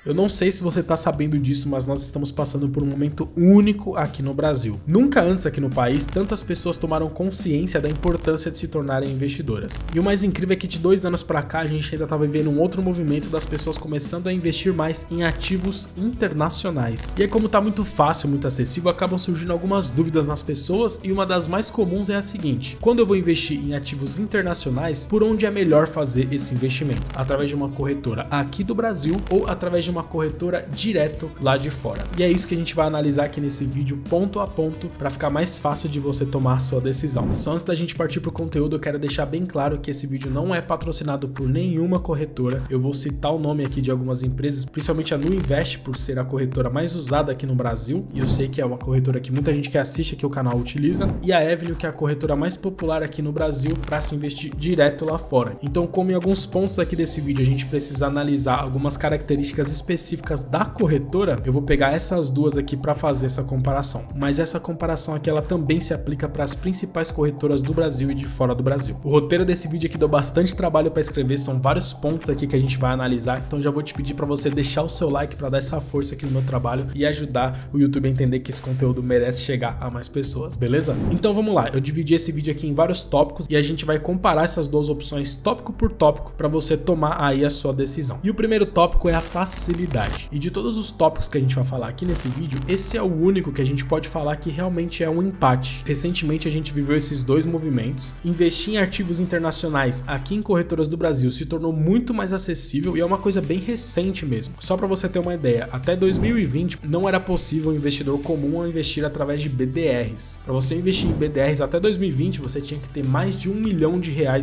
Eu não sei se você tá sabendo disso, mas nós estamos passando por um momento único aqui no Brasil. Nunca antes aqui no país, tantas pessoas tomaram consciência da importância de se tornarem investidoras. E o mais incrível é que de 2 anos pra cá, a gente ainda tá vivendo um outro movimento das pessoas começando a investir mais em ativos internacionais. E aí, como tá muito fácil, muito acessível, acabam surgindo algumas dúvidas nas pessoas, e uma das mais comuns é a seguinte: quando eu vou investir em ativos internacionais, por onde é melhor fazer esse investimento? Através de uma corretora aqui do Brasil ou através de uma corretora direto lá de fora? E é isso que a gente vai analisar aqui nesse vídeo ponto a ponto para ficar mais fácil de você tomar a sua decisão. Só antes da gente partir pro conteúdo, eu quero deixar bem claro que esse vídeo não é patrocinado por nenhuma corretora. Eu vou citar o nome aqui de algumas empresas, principalmente a Nuinvest, por ser a corretora mais usada aqui no Brasil, e eu sei que é uma corretora que muita gente que assiste aqui o canal utiliza, e a Avenue, que é a corretora mais popular aqui no Brasil para se investir direto lá fora. Então, como em alguns pontos aqui desse vídeo a gente precisa analisar algumas características específicas da corretora, eu vou pegar essas duas aqui para fazer essa comparação. Mas essa comparação aqui ela também se aplica para as principais corretoras do Brasil e de fora do Brasil. O roteiro desse vídeo aqui deu bastante trabalho para escrever, são vários pontos aqui que a gente vai analisar, então já vou te pedir para você deixar o seu like para dar essa força aqui no meu trabalho e ajudar o YouTube a entender que esse conteúdo merece chegar a mais pessoas, beleza? Então vamos lá, eu dividi esse vídeo aqui em vários tópicos e a gente vai comparar essas duas opções tópico por tópico para você tomar aí a sua decisão. E o primeiro tópico é a facilidade. E de todos os tópicos que a gente vai falar aqui nesse vídeo, esse é o único que a gente pode falar que realmente é um empate. Recentemente a gente viveu esses dois movimentos. Investir em ativos internacionais aqui em corretoras do Brasil se tornou muito mais acessível e é uma coisa bem recente mesmo. Só para você ter uma ideia, até 2020 não era possível um investidor comum investir através de BDRs. Para você investir em BDRs até 2020, você tinha que ter mais de R$1 milhão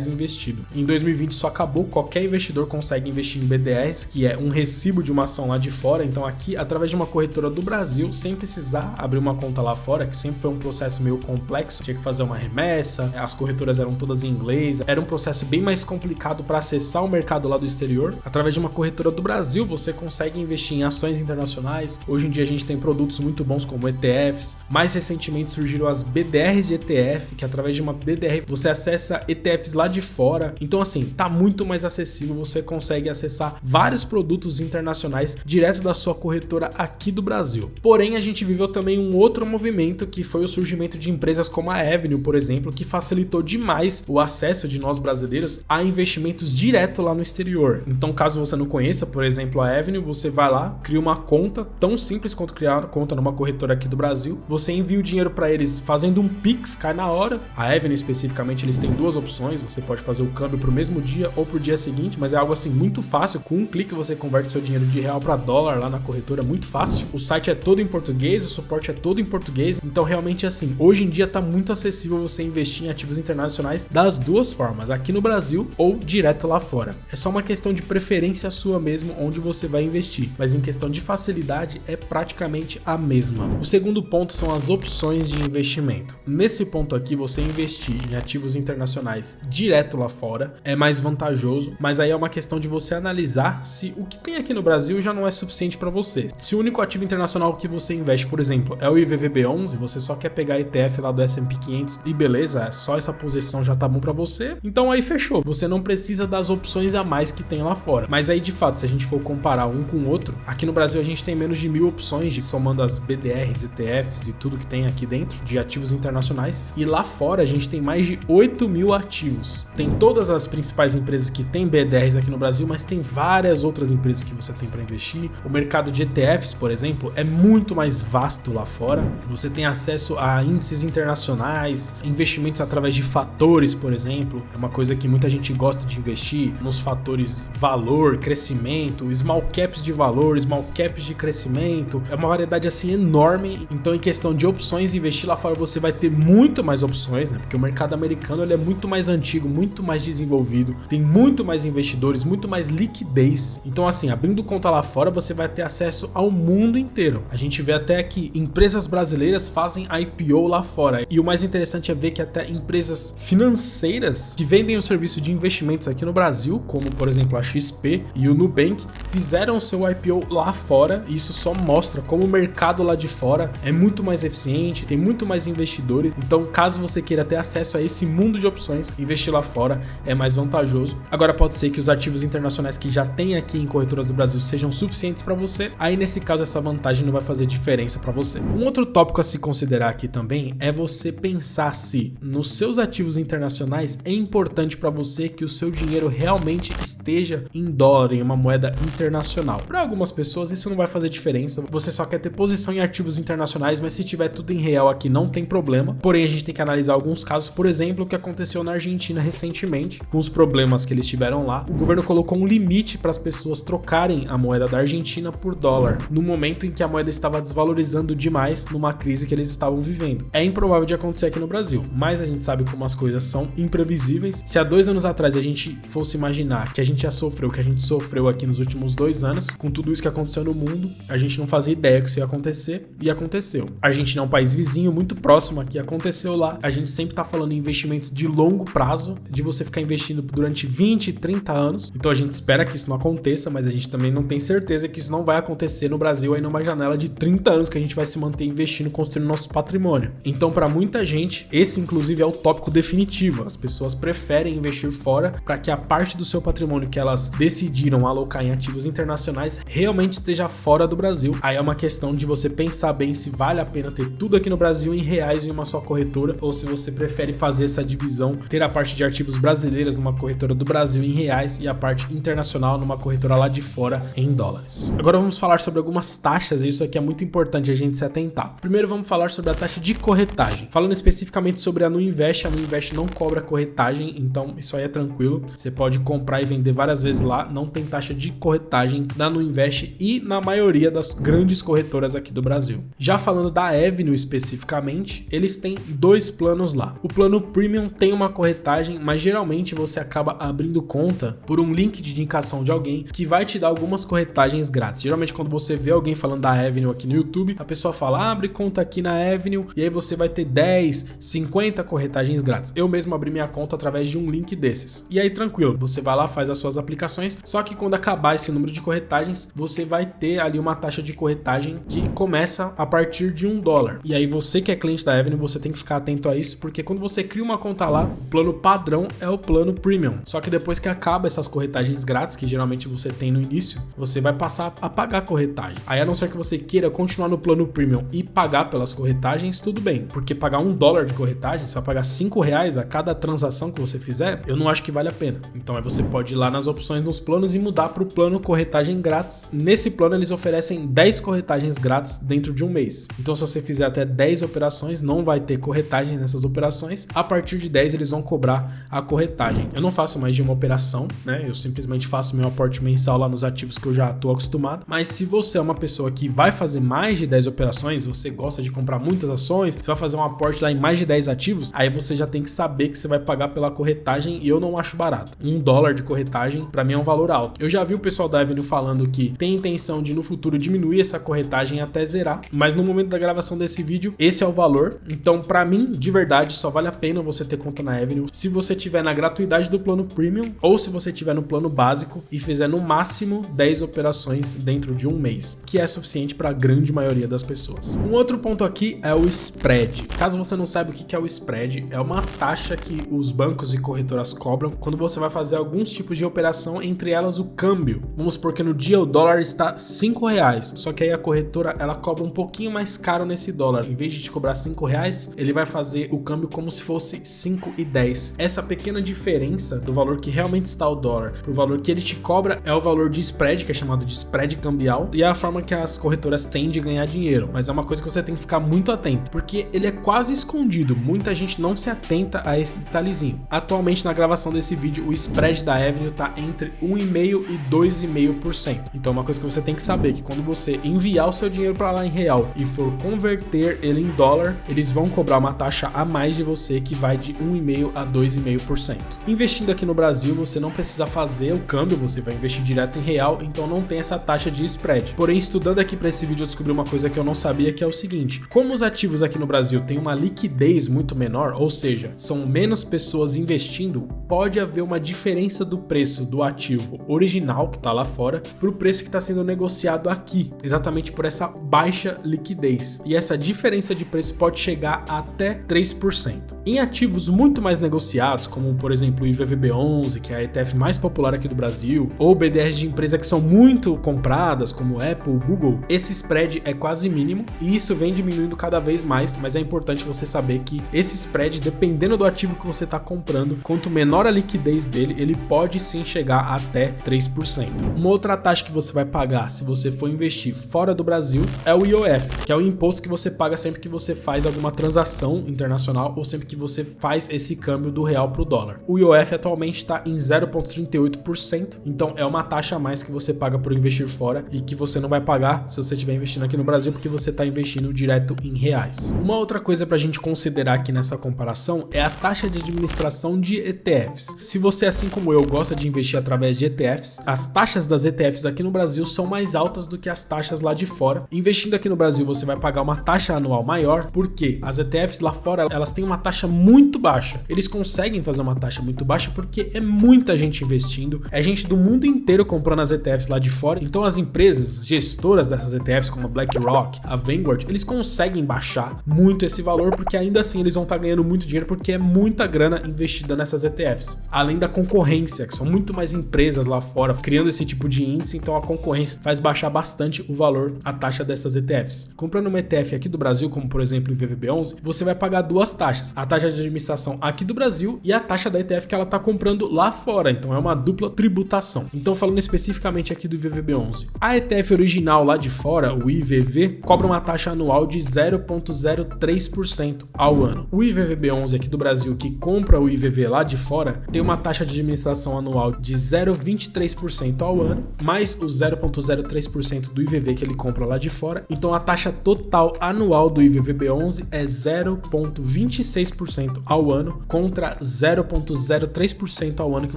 investido. Em 2020 isso acabou, qualquer investidor consegue investir em BDRs, que é um recibo de uma ação lá de fora. Então aqui, através de uma corretora do Brasil, sem precisar abrir uma conta lá fora, que sempre foi um processo meio complexo, tinha que fazer uma remessa, as corretoras eram todas em inglês, era um processo bem mais complicado para acessar o mercado lá do exterior. Através de uma corretora do Brasil, você consegue investir em ações internacionais. Hoje em dia a gente tem produtos muito bons como ETFs. Mais recentemente surgiram as BDRs de ETF, que através de uma BDR você acessa ETFs lá de fora. Então assim, tá muito mais acessível, você consegue acessar vários produtos internacionais direto da sua corretora aqui do Brasil. Porém, a gente viveu também um outro movimento, que foi o surgimento de empresas como a Avenue, por exemplo, que facilitou demais o acesso de nós brasileiros a investimentos direto lá no exterior. Então, caso você não conheça, por exemplo, a Avenue, você vai lá, cria uma conta, tão simples quanto criar conta numa corretora aqui do Brasil, você envia o dinheiro para eles fazendo um Pix, cai na hora. A Avenue especificamente, eles têm duas opções, você pode fazer o câmbio pro mesmo dia ou pro dia seguinte, mas é algo assim muito fácil, com um clique você converte seu dinheiro de real para dólar lá na corretora, muito fácil. O site é todo em português, o suporte é todo em português, então realmente assim, hoje em dia tá muito acessível você investir em ativos internacionais das duas formas, aqui no Brasil ou direto lá fora. É só uma questão de preferência sua mesmo, onde você vai investir, mas em questão de facilidade é praticamente a mesma. O segundo ponto são as opções de investimento. Nesse ponto aqui, você investir em ativos internacionais direto lá fora é mais vantajoso, mas aí é uma questão de você analisar se o que tem aqui no Brasil já não é suficiente para você. Se o único ativo internacional que você investe, por exemplo, é o IVVB11, você só quer pegar ETF lá do S&P 500 e beleza, só essa posição já tá bom para você, então aí fechou. Você não precisa das opções a mais que tem lá fora. Mas aí de fato, se a gente for comparar um com o outro, aqui no Brasil a gente tem menos de 1000 opções, somando as BDRs, ETFs e tudo que tem aqui dentro de ativos internacionais, e lá fora a gente tem mais de 8.000 ativos. Tem todas as principais empresas que tem BDRs aqui no Brasil, mas tem várias outras empresas que você tem para investir. O mercado de ETFs, por exemplo, é muito mais vasto lá fora. Você tem acesso a índices internacionais, investimentos através de fatores, por exemplo. É uma coisa que muita gente gosta de investir nos fatores valor, crescimento, small caps de valor, small caps de crescimento. É uma variedade assim enorme. Então, em questão de opções, investir lá fora você vai ter muito mais opções, né? Porque o mercado americano ele é muito mais antigo, muito mais desenvolvido, tem muito mais investidores, muito mais liquidez. Então, assim, abrindo conta lá fora, você vai ter acesso ao mundo inteiro. A gente vê até que empresas brasileiras fazem IPO lá fora. E o mais interessante é ver que até empresas financeiras que vendem o serviço de investimentos aqui no Brasil, como por exemplo a XP e o Nubank, fizeram seu IPO lá fora. E isso só mostra como o mercado lá de fora é muito mais eficiente, tem muito mais investidores. Então, caso você queira ter acesso a esse mundo de opções, investir lá fora é mais vantajoso. Agora, pode ser que os ativos internacionais que já tem aqui em corretoras do Brasil sejam suficientes para você, aí nesse caso essa vantagem não vai fazer diferença para você. Um outro tópico a se considerar aqui também é você pensar se nos seus ativos internacionais é importante para você que o seu dinheiro realmente esteja em dólar, em uma moeda internacional. Para algumas pessoas isso não vai fazer diferença, você só quer ter posição em ativos internacionais, mas se tiver tudo em real aqui não tem problema. Porém, a gente tem que analisar alguns casos, por exemplo, o que aconteceu na Argentina recentemente, com os problemas que eles tiveram lá. O governo colocou um limite para as pessoas trocarem a moeda da Argentina por dólar, no momento em que a moeda estava desvalorizando demais numa crise que eles estavam vivendo. É improvável de acontecer aqui no Brasil, mas a gente sabe como as coisas são imprevisíveis. Se há 2 anos atrás a gente fosse imaginar que a gente já sofreu o que a gente sofreu aqui nos últimos 2 anos, com tudo isso que aconteceu no mundo, a gente não fazia ideia que isso ia acontecer, e aconteceu. A Argentina é um país vizinho, muito próximo aqui, aconteceu lá. A gente sempre tá falando em investimentos de longo prazo, de você ficar investindo durante 20, 30 anos. Então a gente espera que isso não aconteça, mas a gente também não tem certeza que isso não vai acontecer no Brasil aí numa janela de 30 anos que a gente vai se manter investindo, construindo nosso patrimônio. Então para muita gente, esse inclusive é o tópico definitivo. As pessoas preferem investir fora para que a parte do seu patrimônio que elas decidiram alocar em ativos internacionais realmente esteja fora do Brasil. Aí é uma questão de você pensar bem se vale a pena ter tudo aqui no Brasil em reais em uma só corretora, ou se você prefere fazer essa divisão, ter a parte de ativos brasileiros numa corretora do Brasil em reais e a parte internacional numa corretora lá de fora em dólares. Agora vamos falar sobre algumas taxas, e isso aqui é muito importante a gente se atentar. Primeiro vamos falar sobre a taxa de corretagem. Falando especificamente sobre a Nuinvest, a Nuinvest não cobra corretagem, então isso aí é tranquilo. Você pode comprar e vender várias vezes lá, não tem taxa de corretagem na Nuinvest e na maioria das grandes corretoras aqui do Brasil. Já falando da Avenue especificamente, eles têm 2 planos lá. O plano Premium tem uma corretagem, mas geralmente você acaba abrindo conta por um link de indicação de alguém que vai te dar algumas corretagens grátis. Geralmente quando você vê alguém falando da Avenue aqui no YouTube, a pessoa fala, abre conta aqui na Avenue e aí você vai ter 10, 50 corretagens grátis. Eu mesmo abri minha conta através de um link desses. E aí tranquilo, você vai lá, faz as suas aplicações, só que quando acabar esse número de corretagens, você vai ter ali uma taxa de corretagem que começa a partir de $1. E aí você que é cliente da Avenue, você tem que ficar atento a isso, porque quando você cria uma conta lá, o plano padrão é o plano Premium. Só que depois que acaba essas corretagens grátis, que geralmente você tem no início, você vai passar a pagar corretagem. Aí a não ser que você queira continuar no plano Premium e pagar pelas corretagens, tudo bem. Porque pagar $1 de corretagem, você vai pagar R$5 a cada transação que você fizer, eu não acho que vale a pena. Então aí você pode ir lá nas opções nos planos e mudar para o plano corretagem grátis. Nesse plano eles oferecem 10 corretagens grátis dentro de um mês. Então se você fizer até 10 operações, não vai ter corretagem nessas operações. A partir de 10 eles vão cobrar a corretagem. Eu não faço mais de uma operação, né? Eu simplesmente faço meu aporte mensal lá nos ativos que eu já estou acostumado. Mas se você é uma pessoa que vai fazer mais de 10 operações, você gosta de comprar muitas ações, você vai fazer um aporte lá em mais de 10 ativos, aí você já tem que saber que você vai pagar pela corretagem e eu não acho barato. $1 de corretagem para mim é um valor alto. Eu já vi o pessoal da Avenue falando que tem intenção de no futuro diminuir essa corretagem até zerar, mas no momento da gravação desse vídeo, esse é o valor. Então para mim, de verdade, só vale a pena você ter conta na Avenue se você tiver na gratuidade do plano Premium ou se você tiver no plano básico e fizer no máximo 10 operações dentro de um mês, que é suficiente para a grande maioria das pessoas. Um outro ponto aqui é o spread. Caso você não saiba o que é o spread, é uma taxa que os bancos e corretoras cobram quando você vai fazer alguns tipos de operação, entre elas o câmbio. Vamos supor que no dia o dólar está R$5, só que aí a corretora ela cobra um pouquinho mais caro nesse dólar. Em vez de te cobrar R$5, ele vai fazer o câmbio como se fosse 5,10. Essa pequena diferença do valor que realmente está o dólar pro valor que ele te cobra é o valor de spread, que é chamado de spread cambial, e é a forma que as corretoras têm de ganhar dinheiro. Mas é uma coisa que você tem que ficar muito atento, porque ele é quase escondido. Muita gente não se atenta a esse detalhezinho. Atualmente, na gravação desse vídeo, o spread da Avenue tá entre 1,5% e 2,5%. Então, uma coisa que você tem que saber é que quando você enviar o seu dinheiro para lá em real e for converter ele em dólar, eles vão cobrar uma taxa a mais de você que vai de 1,5% a 2,5%. Investindo aqui no Brasil, você não precisa fazer o câmbio, você vai investir direto em real, então não tem essa taxa de spread. Porém, estudando aqui para esse vídeo, eu descobri uma coisa que eu não sabia, que é o seguinte: como os ativos aqui no Brasil têm uma liquidez muito menor, ou seja, são menos pessoas investindo, pode haver uma diferença do preço do ativo original que está lá fora para o preço que está sendo negociado aqui, exatamente por essa baixa liquidez. E essa diferença de preço pode chegar até 3%. Em ativos muito mais negociados, como por exemplo o IVVB11, que é a ETF mais popular aqui do Brasil, ou BDRs de empresa que são são muito compradas, como Apple, Google, esse spread é quase mínimo e isso vem diminuindo cada vez mais, mas é importante você saber que esse spread, dependendo do ativo que você está comprando, quanto menor a liquidez dele, ele pode sim chegar até 3%. Uma outra taxa que você vai pagar se você for investir fora do Brasil é o IOF, que é o imposto que você paga sempre que você faz alguma transação internacional ou sempre que você faz esse câmbio do real para o dólar. O IOF atualmente está em 0,38%, então é uma taxa a mais que você paga por investir fora e que você não vai pagar se você estiver investindo aqui no Brasil, porque você está investindo direto em reais. Uma outra coisa para a gente considerar aqui nessa comparação é a taxa de administração de ETFs. Se você, assim como eu, gosta de investir através de ETFs, as taxas das ETFs aqui no Brasil são mais altas do que as taxas lá de fora. Investindo aqui no Brasil, você vai pagar uma taxa anual maior, porque as ETFs lá fora, elas têm uma taxa muito baixa. Eles conseguem fazer uma taxa muito baixa porque é muita gente investindo, é gente do mundo inteiro comprando as ETFs lá de fora. Então as empresas gestoras dessas ETFs, como a BlackRock, a Vanguard, eles conseguem baixar muito esse valor, porque ainda assim eles vão estar ganhando muito dinheiro, porque é muita grana investida nessas ETFs. Além da concorrência, que são muito mais empresas lá fora criando esse tipo de índice, então a concorrência faz baixar bastante o valor, a taxa dessas ETFs. Comprando uma ETF aqui do Brasil, como por exemplo o IVVB11, você vai pagar duas taxas, a taxa de administração aqui do Brasil e a taxa da ETF que ela está comprando lá fora, então é uma dupla tributação. Então falando especificamente aqui do IVVB11, a ETF original lá de fora, o IVV, cobra uma taxa anual de 0,03% ao ano. O IVVB11 aqui do Brasil, que compra o IVV lá de fora, tem uma taxa de administração anual de 0,23% ao ano, mais o 0,03% do IVV que ele compra lá de fora. Então a taxa total anual do IVVB11 é 0,26% ao ano contra 0,03% ao ano que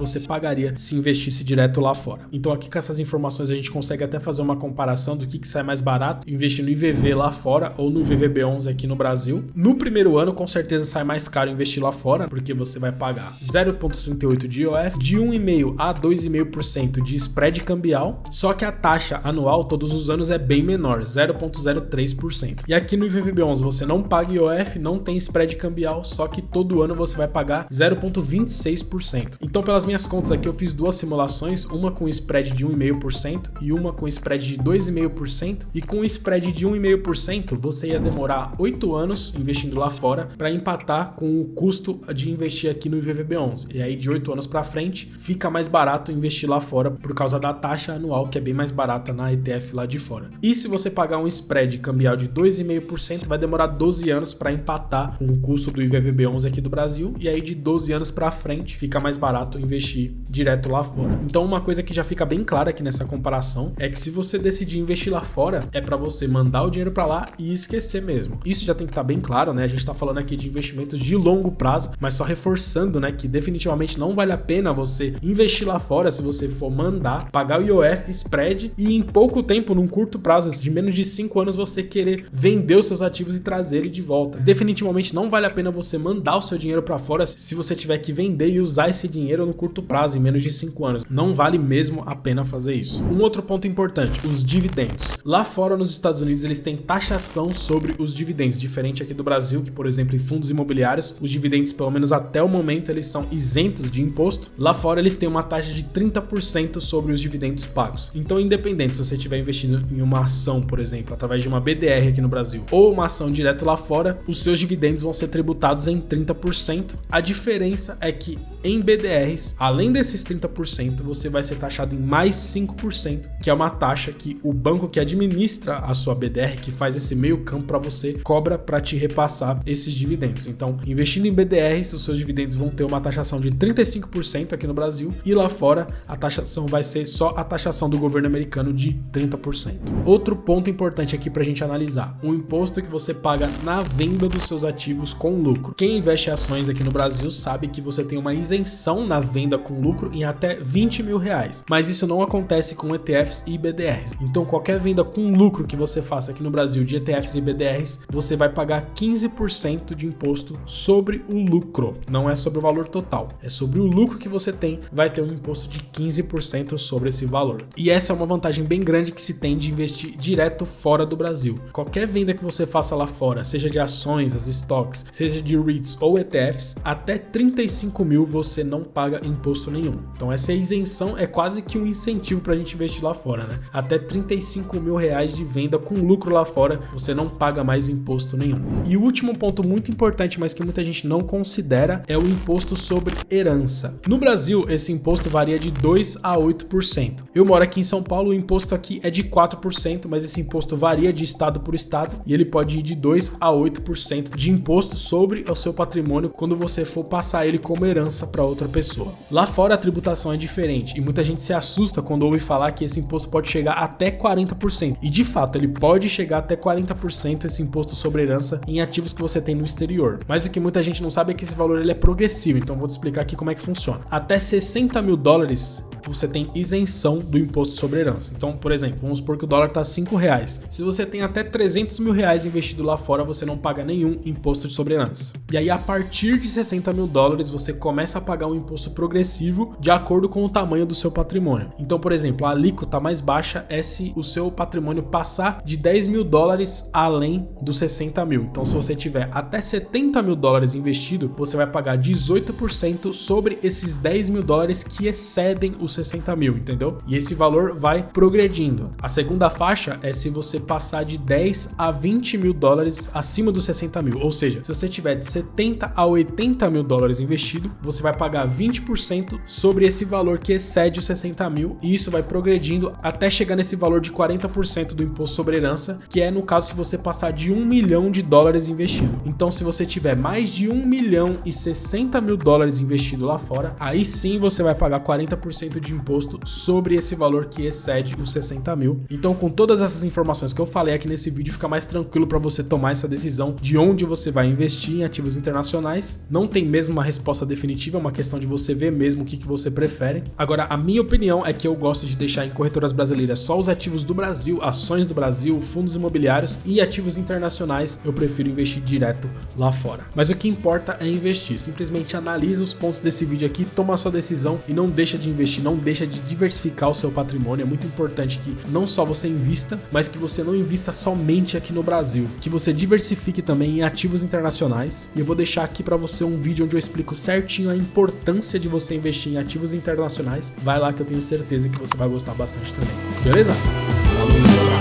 você pagaria se investisse direto lá fora. Então aqui com essas informações a gente consegue até fazer uma comparação do que sai mais barato, investir no IVV lá fora ou no IVVB11 aqui no Brasil. No primeiro ano com certeza sai mais caro investir lá fora, porque você vai pagar 0,38% de IOF, de 1,5% a 2,5% de spread cambial, só que a taxa anual todos os anos é bem menor, 0,03%. E aqui no IVVB11 você não paga IOF, não tem spread cambial, só que todo ano você vai pagar 0,26%. Então pelas minhas contas aqui eu fiz duas simulações, uma com spread de 1,5% e uma com spread de 2,5%, e com spread de 1,5% você ia demorar 8 anos investindo lá fora para empatar com o custo de investir aqui no IVVB11. E aí de 8 anos para frente fica mais barato investir lá fora por causa da taxa anual, que é bem mais barata na ETF lá de fora. E se você pagar um spread cambial de 2,5%, vai demorar 12 anos para empatar com o custo do IVVB11 aqui do Brasil, e aí de 12 anos para frente fica mais barato investir direto lá fora. Então uma coisa que já fica bem clara aqui nessa comparação é que se você decidir investir lá fora, é para você mandar o dinheiro para lá e esquecer mesmo. Isso já tem que estar bem claro, né? A gente tá falando aqui de investimentos de longo prazo, mas só reforçando, né, que definitivamente não vale a pena você investir lá fora se você for mandar, pagar o IOF, spread, e em pouco tempo, num curto prazo, de menos de 5 anos, você querer vender os seus ativos e trazer ele de volta. Definitivamente não vale a pena você mandar o seu dinheiro para fora se você tiver que vender e usar esse dinheiro no curto prazo, em menos de 5 anos. Não vale mesmo a pena fazer isso. Um outro ponto importante, os dividendos. Lá fora nos Estados Unidos eles têm taxação sobre os dividendos, diferente aqui do Brasil, que por exemplo em fundos imobiliários, os dividendos pelo menos até o momento eles são isentos de imposto. Lá fora eles têm uma taxa de 30% sobre os dividendos pagos. Então independente se você estiver investindo em uma ação, por exemplo, através de uma BDR aqui no Brasil, ou uma ação direto lá fora, os seus dividendos vão ser tributados em 30%. A diferença é que em BDRs, além desses 30%, você vai ser taxado em mais 5%, que é uma taxa que o banco que administra a sua BDR, que faz esse meio campo para você, cobra para te repassar esses dividendos. Então, investindo em BDRs, os seus dividendos vão ter uma taxação de 35% aqui no Brasil, e lá fora a taxação vai ser só a taxação do governo americano de 30%. Outro ponto importante aqui para a gente analisar, o imposto que você paga na venda dos seus ativos com lucro. Quem investe em ações aqui no Brasil sabe que você tem uma isenção na venda com lucro em até R$20 mil, mas isso não acontece com ETFs e BDRs. Então qualquer venda com lucro que você faça aqui no Brasil de ETFs e BDRs, você vai pagar 15% de imposto sobre o lucro, não é sobre o valor total, é sobre o lucro que você tem, vai ter um imposto de 15% sobre esse valor. E essa é uma vantagem bem grande que se tem de investir direto fora do Brasil. Qualquer venda que você faça lá fora, seja de ações, as stocks, seja de REITs ou ETFs, até 35 mil você não paga imposto nenhum. Então essa isenção é quase que um incentivo para a gente investir lá fora, né? Até 35 mil reais de venda com lucro lá fora, você não paga mais imposto nenhum. E o último ponto muito importante, mas que muita gente não considera, é o imposto sobre herança. No Brasil, esse imposto varia de 2 a 8%. Eu moro aqui em São Paulo, o imposto aqui é de 4%, mas esse imposto varia de estado por estado e ele pode ir de 2 a 8% de imposto sobre o seu patrimônio quando você for passar ele como herança para outra pessoa. Lá fora a tributação é diferente e muita gente se assusta quando ouve falar que esse imposto pode chegar até 40%. E de fato, ele pode chegar até 40% esse imposto sobre herança em ativos que você tem no exterior. Mas o que muita gente não sabe é que esse valor ele é progressivo, então vou te explicar aqui como é que funciona. Até 60 mil dólares você tem isenção do imposto sobre herança. Então, por exemplo, vamos supor que o dólar está R$5. Se você tem até 300 mil reais investido lá fora, você não paga nenhum imposto sobre herança. E aí, a partir de 60 mil dólares, você começa a pagar um imposto progressivo de acordo com o tamanho do seu patrimônio. Então, por exemplo, a alíquota mais baixa é se o seu patrimônio passar de 10 mil dólares além dos 60 mil. Então, se você tiver até 70 mil dólares investido, você vai pagar 18% sobre esses 10 mil dólares que excedem os 60 mil, entendeu? E esse valor vai progredindo. A segunda faixa é se você passar de 10 a 20 mil dólares acima dos 60 mil. Ou seja, se você tiver de 70 a 80 mil dólares investido, você vai pagar 20% sobre esse valor que excede os 60 mil e isso vai progredindo até chegar nesse valor de 40% do imposto sobre herança, que é no caso se você passar de 1 milhão de dólares investido. Então, se você tiver mais de 1 milhão e 60 mil dólares investido lá fora, aí sim você vai pagar 40% de imposto sobre esse valor que excede os 60 mil. Então, com todas essas informações que eu falei aqui nesse vídeo, fica mais tranquilo para você tomar essa decisão de onde você vai investir em ativos internacionais. Não tem mesmo uma resposta definitiva, é uma questão de você ver mesmo o que você prefere. Agora, a minha opinião é que eu gosto de deixar em corretoras brasileiras só os ativos do Brasil, ações do Brasil, fundos imobiliários, e ativos internacionais eu prefiro investir direto lá fora. Mas o que importa é investir. Simplesmente analisa os pontos desse vídeo aqui, toma a sua decisão e não deixa de investir, não deixa de diversificar o seu patrimônio. É muito importante que não só você invista, mas que você não invista somente aqui no Brasil, que você diversifique também em ativos internacionais. E eu vou deixar aqui para você um vídeo onde eu explico certinho a importância de você investir em ativos internacionais. Vai lá que eu tenho certeza que você vai gostar bastante também. Beleza? Falou!